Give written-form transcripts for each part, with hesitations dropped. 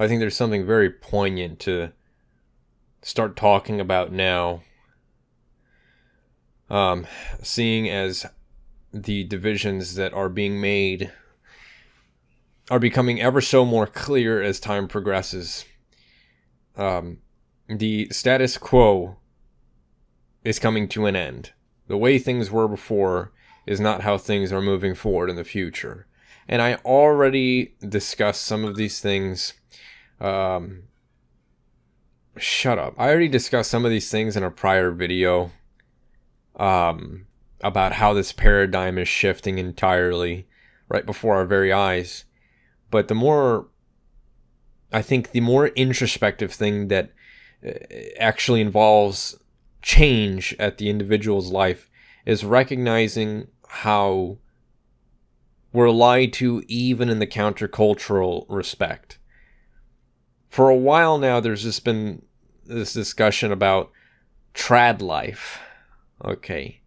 I think there's something very poignant to start talking about now, seeing as the divisions that are being made are becoming ever so more clear as time progresses. The status quo is coming to an end. The way things were before is not how things are moving forward in the future. And I already discussed some of these things. Shut up. I already discussed some of these things in a prior video about how this paradigm is shifting entirely right before our very eyes. But the more introspective thing that actually involves change at the individual's life is recognizing how we're lied to even in the countercultural respect. For a while now, there's just been this discussion about trad life, okay,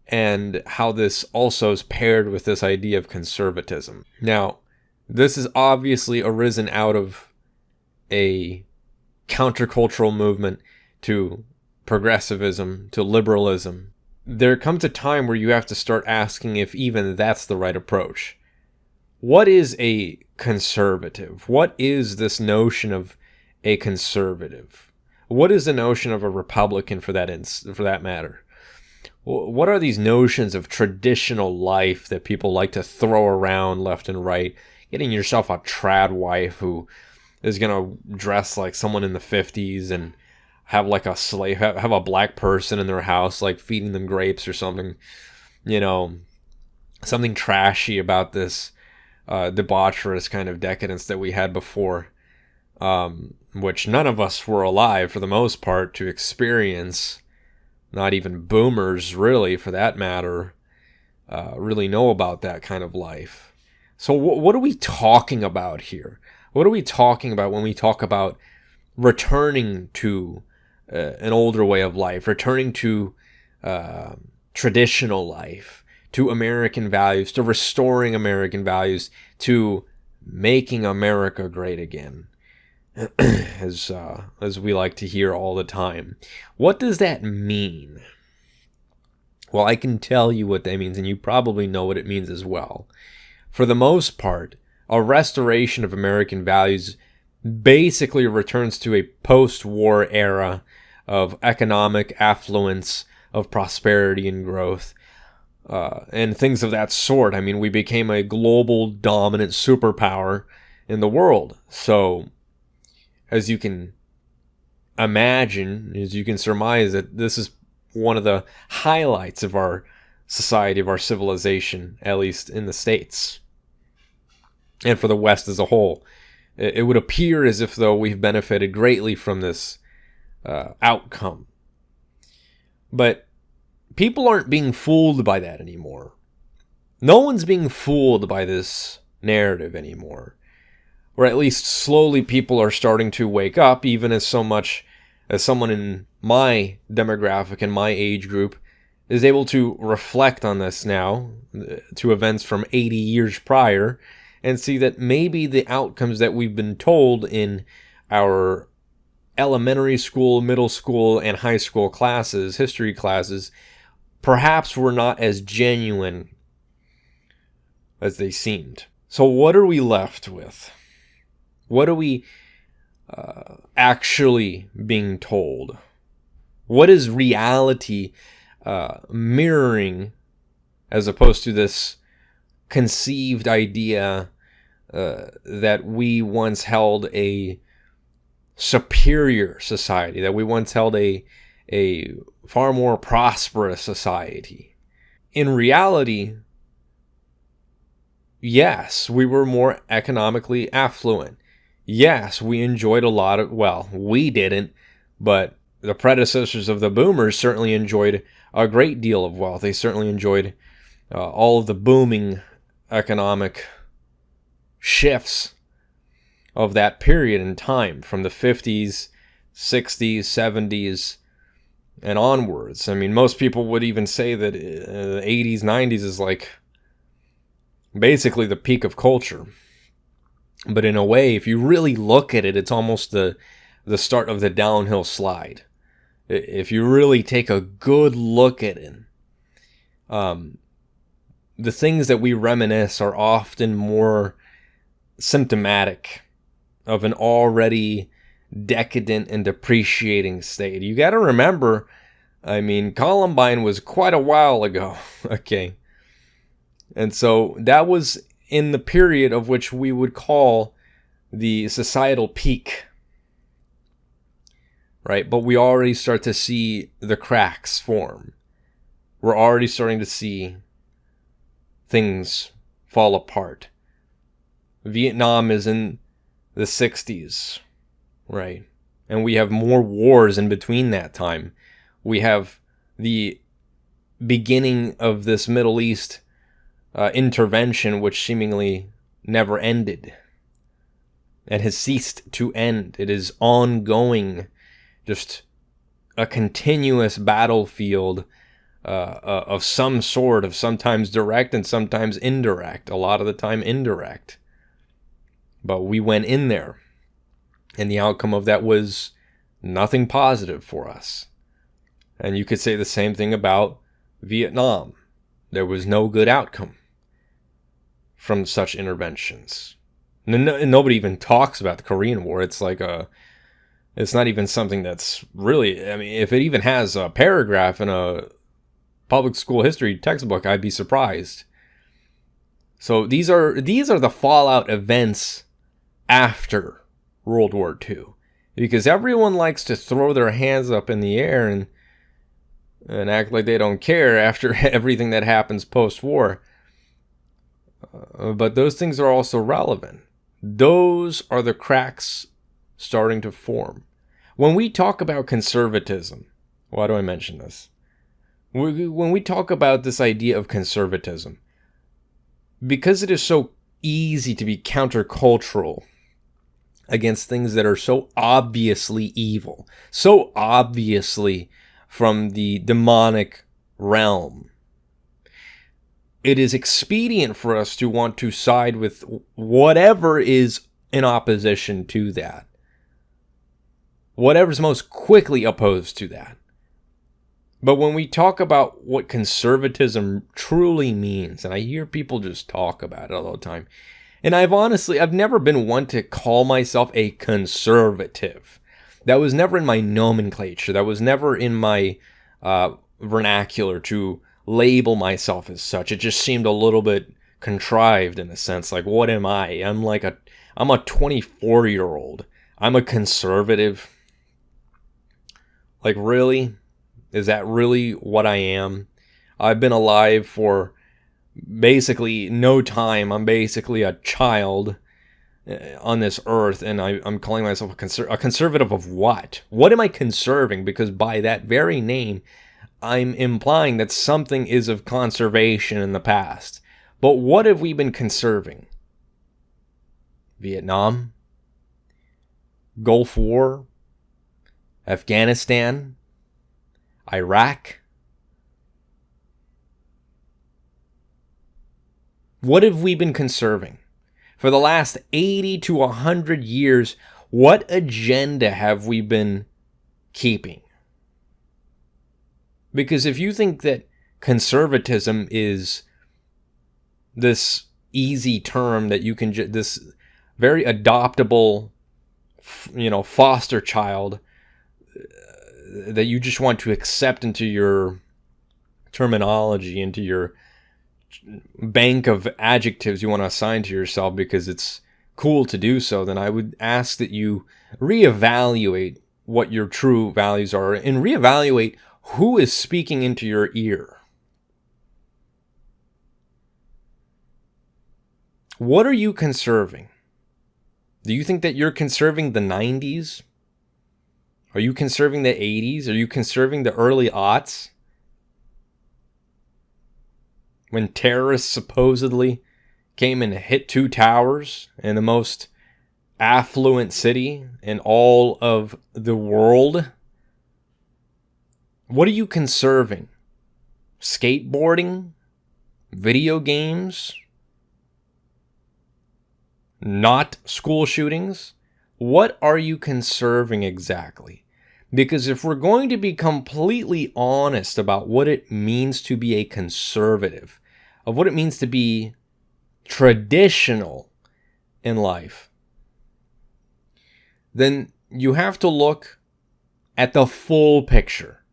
and how this also is paired with this idea of conservatism. Now, this has obviously arisen out of a countercultural movement to progressivism, to liberalism. There comes a time where you have to start asking if even that's the right approach. What is a conservative? What is this notion of a conservative? What is the notion of a Republican for that matter? What are these notions of traditional life that people like to throw around left and right? Getting yourself a trad wife who is going to dress like someone in the 50s and have like a slave, have a black person in their house, like feeding them grapes or something, something trashy about this debaucherous kind of decadence that we had before, which none of us were alive for the most part to experience. Not even boomers, really, for that matter, really know about that kind of life. So what are we talking about here? What are we talking about when we talk about returning to an older way of life, returning to traditional life, to American values, to restoring American values, to making America great again, as we like to hear all the time? What does that mean? Well, I can tell you what that means, and you probably know what it means as well. For the most part, a restoration of American values basically returns to a post-war era of economic affluence, of prosperity and growth, and things of that sort. I mean, we became a global dominant superpower in the world. So, as you can imagine, as you can surmise, that this is one of the highlights of our society, of our civilization, at least in the States, and for the West as a whole. It would appear as if though we've benefited greatly from this outcome. But people aren't being fooled by that anymore. No one's being fooled by this narrative anymore. Or at least slowly people are starting to wake up, even as so much as someone in my demographic and my age group is able to reflect on this now, to events from 80 years prior, and see that maybe the outcomes that we've been told in our elementary school, middle school, and high school classes, history classes, perhaps were not as genuine as they seemed. So what are we left with? What are we actually being told? What is reality mirroring as opposed to this conceived idea that we once held a superior society, that we once held a far more prosperous society? In reality, yes, we were more economically affluent. Yes, we enjoyed a lot of, well, we didn't, but the predecessors of the boomers certainly enjoyed a great deal of wealth. They certainly enjoyed all of the booming economic shifts of that period in time, from the 50s, 60s, 70s, and onwards. I mean, most people would even say that the 80s, 90s is like basically the peak of culture. But in a way, if you really look at it, it's almost the start of the downhill slide. If you really take a good look at it, the things that we reminisce are often more symptomatic of an already decadent and depreciating state. You got to remember, I mean, Columbine was quite a while ago, okay? And so that was in the period of which we would call the societal peak, right? But we already start to see the cracks form. We're already starting to see things fall apart. Vietnam is in the 60s, right? And we have more wars in between that time. We have the beginning of this Middle East intervention, which seemingly never ended and has ceased to end. It is ongoing, just a continuous battlefield of some sort, of sometimes direct and sometimes indirect, a lot of the time indirect. But we went in there, and the outcome of that was nothing positive for us. And you could say the same thing about Vietnam. There was no good outcome from such interventions. Nobody even talks about the Korean War. It's like it's not even something that's really, I mean, if it even has a paragraph in a public school history textbook, I'd be surprised. So these are the fallout events after World War II, because everyone likes to throw their hands up in the air and act like they don't care after everything that happens post-war. But those things are also relevant. Those are the cracks starting to form. When we talk about conservatism, why do I mention this? When we talk about this idea of conservatism, because it is so easy to be countercultural against things that are so obviously evil, so obviously from the demonic realm, it is expedient for us to want to side with whatever is in opposition to that, whatever's most quickly opposed to that. But when we talk about what conservatism truly means, and I hear people just talk about it all the time, and I've never been one to call myself a conservative. That was never in my nomenclature. That was never in my vernacular to label myself as such. It just seemed a little bit contrived in a sense. Like, what am I? I'm a 24-year-old. I'm a conservative. Like, really? Is that really what I am? I've been alive for basically no time. I'm basically a child on this earth, and I'm calling myself a conservative of what? What am I conserving? Because by that very name, I'm implying that something is of conservation in the past. But what have we been conserving? Vietnam? Gulf War? Afghanistan? Iraq? What have we been conserving? For the last 80 to 100 years, what agenda have we been keeping? Because if you think that conservatism is this easy term that you can this very adoptable, foster child that you just want to accept into your terminology, into your bank of adjectives you want to assign to yourself because it's cool to do so, then I would ask that you reevaluate what your true values are and reevaluate who is speaking into your ear. What are you conserving? Do you think that you're conserving the 90s? Are you conserving the 80s? Are you conserving the early aughts? When terrorists supposedly came and hit 2 towers in the most affluent city in all of the world? What are you conserving? Skateboarding? Video games? not school shootings, what are you conserving exactly? Because if we're going to be completely honest about what it means to be a conservative, of what it means to be traditional in life, then you have to look at the full picture,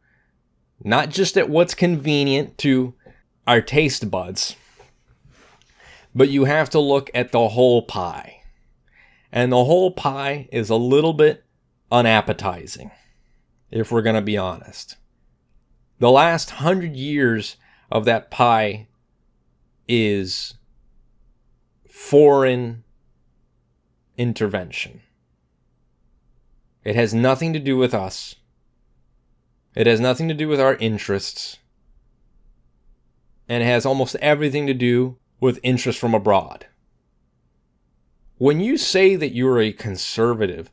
not just at what's convenient to our taste buds, but you have to look at the whole pie. And the whole pie is a little bit unappetizing, if we're going to be honest. The last 100 years of that pie is foreign intervention. It has nothing to do with us. It has nothing to do with our interests. And it has almost everything to do with interest from abroad. When you say that you're a conservative,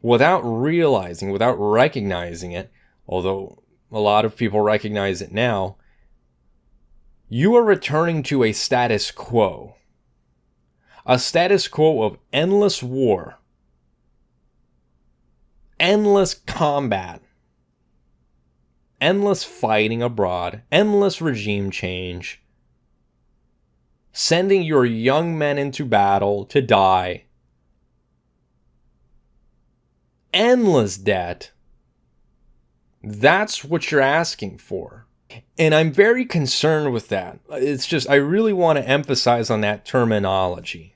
without realizing, without recognizing it, although a lot of people recognize it now, you are returning to a status quo. A status quo of endless war, endless combat, endless fighting abroad, endless regime change, sending your young men into battle to die, endless debt. That's what you're asking for. And I'm very concerned with that. It's just, I really want to emphasize on that terminology.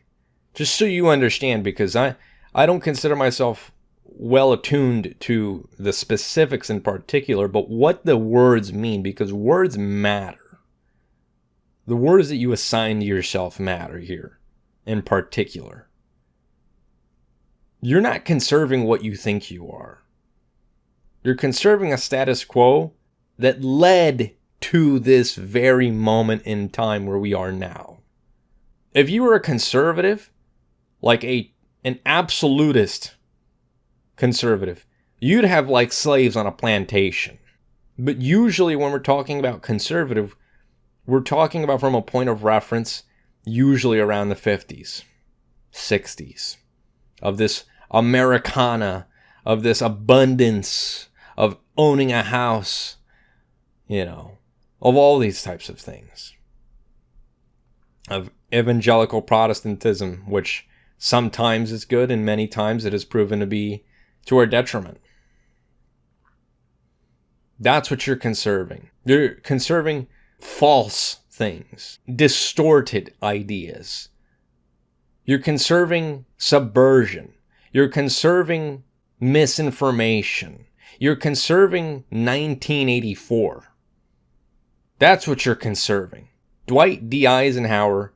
Just so you understand, because I don't consider myself well attuned to the specifics in particular, but what the words mean, because words matter. The words that you assign to yourself matter here in particular. You're not conserving what you think you are. You're conserving a status quo that led to this very moment in time where we are now. If you were a conservative, like an absolutist conservative, you'd have like slaves on a plantation. But usually when we're talking about conservative, we're talking about from a point of reference, usually around the 50s, 60s, of this Americana, of this abundance, of owning a house, of all these types of things. Of evangelical Protestantism, which sometimes is good and many times it has proven to be to our detriment. That's what you're conserving. You're conserving false things, distorted ideas. You're conserving subversion. You're conserving misinformation. You're conserving 1984. That's what you're conserving. Dwight D. Eisenhower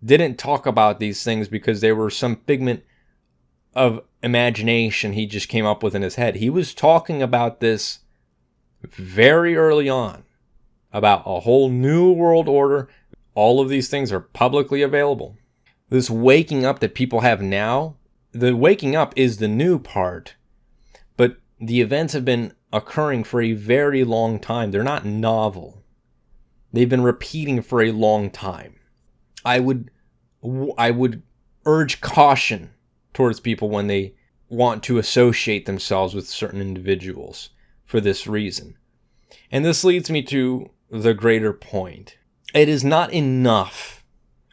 didn't talk about these things because they were some figment of imagination he just came up with in his head. He was talking about this very early on, about a whole new world order. All of these things are publicly available. This waking up that people have now, the waking up is the new part, but the events have been occurring for a very long time. They're not novel. They've been repeating for a long time. I would urge caution towards people when they want to associate themselves with certain individuals for this reason. And this leads me to the greater point. It is not enough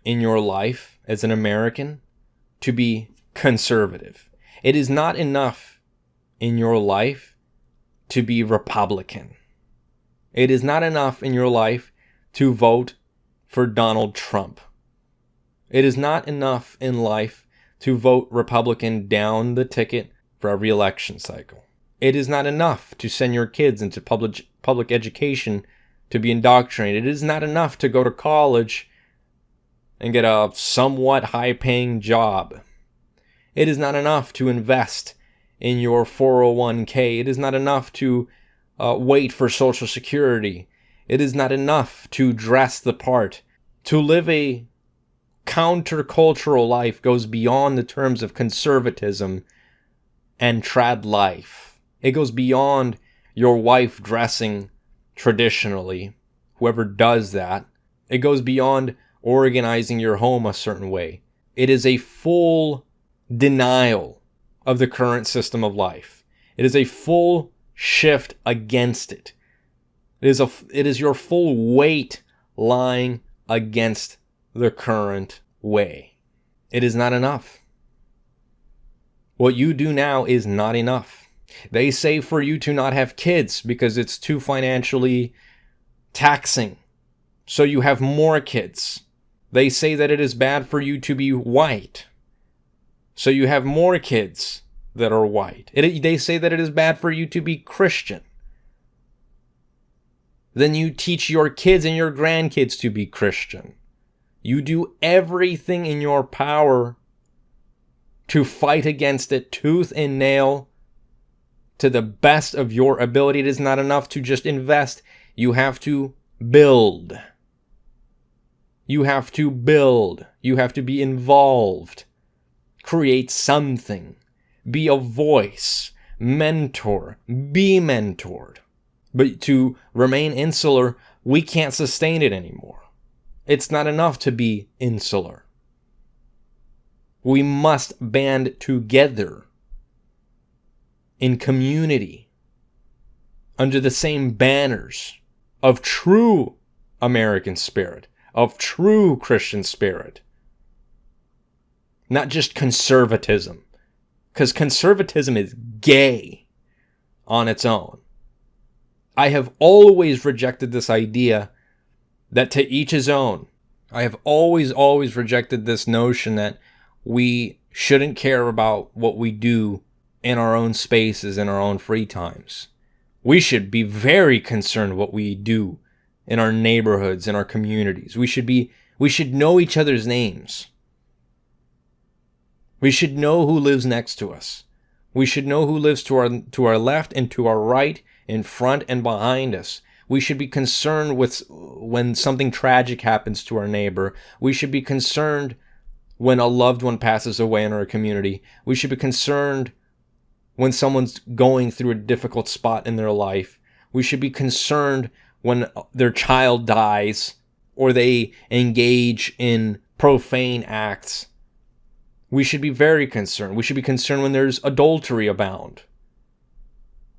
in your life as an American to be conservative. It is not enough in your life to be Republican. It is not enough in your life to vote for Donald Trump. It is not enough in life to vote Republican down the ticket for every election cycle. It is not enough to send your kids into public education to be indoctrinated. It is not enough to go to college and get a somewhat high-paying job. It is not enough to invest in your 401k. It is not enough to wait for Social Security. It is not enough to dress the part. To live a countercultural life goes beyond the terms of conservatism and trad life. It goes beyond your wife dressing traditionally, whoever does that. It goes beyond organizing your home a certain way. It is a full denial of the current system of life. It is a full shift against it. It is your full weight lying against the current way. It is not enough. What you do now is not enough. They say for you to not have kids because it's too financially taxing. So you have more kids. They say that it is bad for you to be white. So you have more kids that are white. They say that it is bad for you to be Christian. Then you teach your kids and your grandkids to be Christian. You do everything in your power to fight against it tooth and nail to the best of your ability. It is not enough to just invest. You have to build. You have to build. You have to be involved. Create something. Be a voice. Mentor. Be mentored. But to remain insular, we can't sustain it anymore. It's not enough to be insular. We must band together in community under the same banners of true American spirit, of true Christian spirit. Not just conservatism, because conservatism is gay on its own. I have always rejected this idea that to each his own. I have always rejected this notion that we shouldn't care about what we do in our own spaces, in our own free times. We should be very concerned what we do in our neighborhoods, in our communities. We should know each other's names. We should know who lives next to us. We should know who lives to our left and to our right, in front and behind us. We should be concerned with when something tragic happens to our neighbor. We should be concerned when a loved one passes away in our community. We should be concerned when someone's going through a difficult spot in their life. We should be concerned when their child dies or they engage in profane acts. We should be very concerned. We should be concerned when there's adultery abound.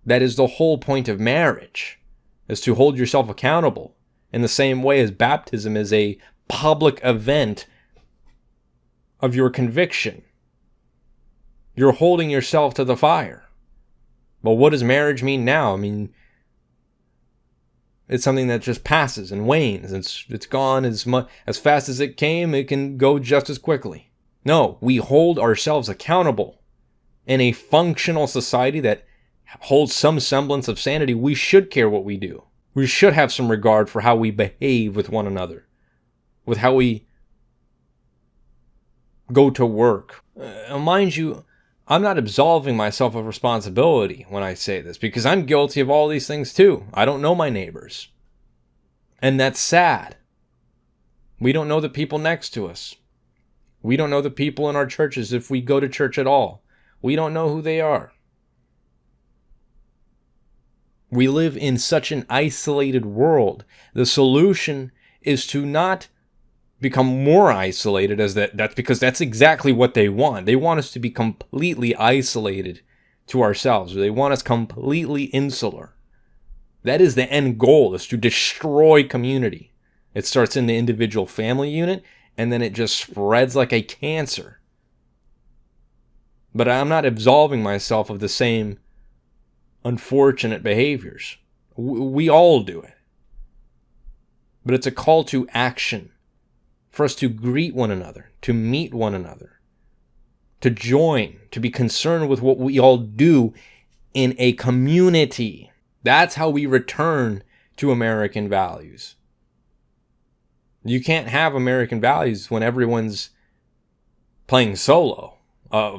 That is the whole point of marriage, is to hold yourself accountable in the same way as baptism is a public event of your conviction. You're holding yourself to the fire. But what does marriage mean now? I mean, it's something that just passes and wanes. It's gone as fast as it came. It can go just as quickly. No, we hold ourselves accountable. In a functional society that holds some semblance of sanity, we should care what we do. We should have some regard for how we behave with one another, with how we go to work. Mind you, I'm not absolving myself of responsibility when I say this, because I'm guilty of all these things too. I don't know my neighbors. And that's sad. We don't know the people next to us. We don't know the people in our churches if we go to church at all. We don't know who they are. We live in such an isolated world. The solution is to not become more isolated, that's because that's exactly what they want. They want us to be completely isolated to ourselves. They want us completely insular. That is the end goal, is to destroy community. It starts in the individual family unit, and then it just spreads like a cancer. But I'm not absolving myself of the same unfortunate behaviors. We all do it. But it's a call to action for us to greet one another, to meet one another, to join, to be concerned with what we all do in a community. That's how we return to American values. You can't have American values when everyone's playing solo,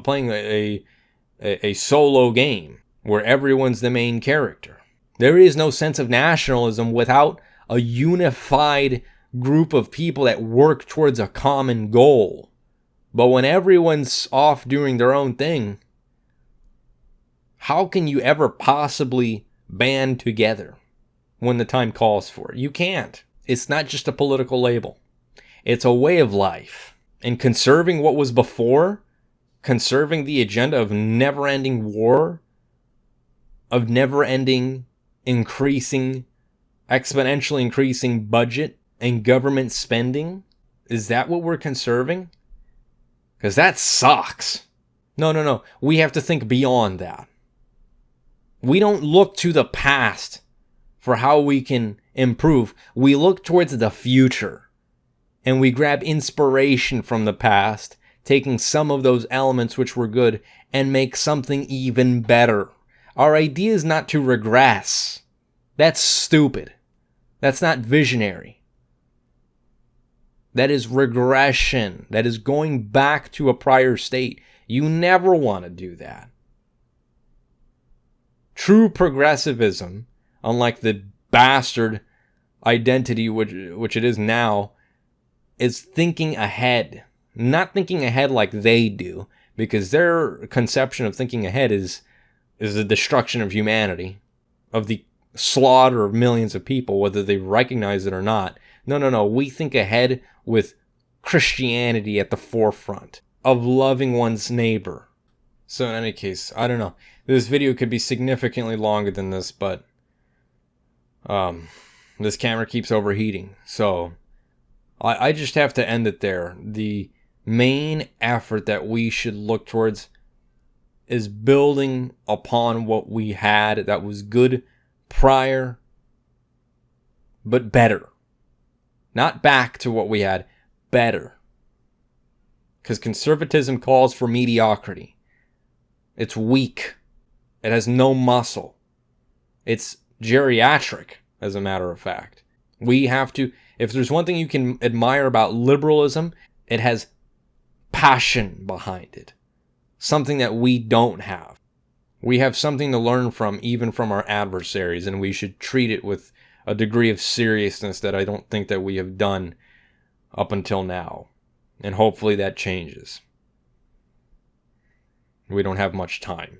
playing a solo game where everyone's the main character. There is no sense of nationalism without a unified group of people that work towards a common goal. But when everyone's off doing their own thing, how can you ever possibly band together when the time calls for it? You can't. It's not just a political label. It's a way of life. And conserving what was before, conserving the agenda of never-ending war, of never-ending exponentially increasing budget and government spending, is that what we're conserving? Because that sucks. No. We have to think beyond that. We don't look to the past for how we can improve. We look towards the future. And we grab inspiration from the past, taking some of those elements which were good and make something even better. Our idea is not to regress. That's stupid. That's not visionary. That is regression. That is going back to a prior state. You never want to do that. True progressivism, unlike the bastard identity which it is now, is thinking ahead. Not thinking ahead like they do, because their conception of thinking ahead is the destruction of humanity, of the slaughter of millions of people, whether they recognize it or not. No. We think ahead with Christianity at the forefront of loving one's neighbor. So in any case, I don't know. This video could be significantly longer than this, but this camera keeps overheating. So I just have to end it there. The main effort that we should look towards is building upon what we had that was good prior, but better. Not back to what we had, better. Because conservatism calls for mediocrity. It's weak. It has no muscle. It's geriatric, as a matter of fact. We have to, if there's one thing you can admire about liberalism, it has passion behind it. Something that we don't have. We have something to learn from, even from our adversaries, and we should treat it with a degree of seriousness that I don't think that we have done up until now. And hopefully that changes. We don't have much time.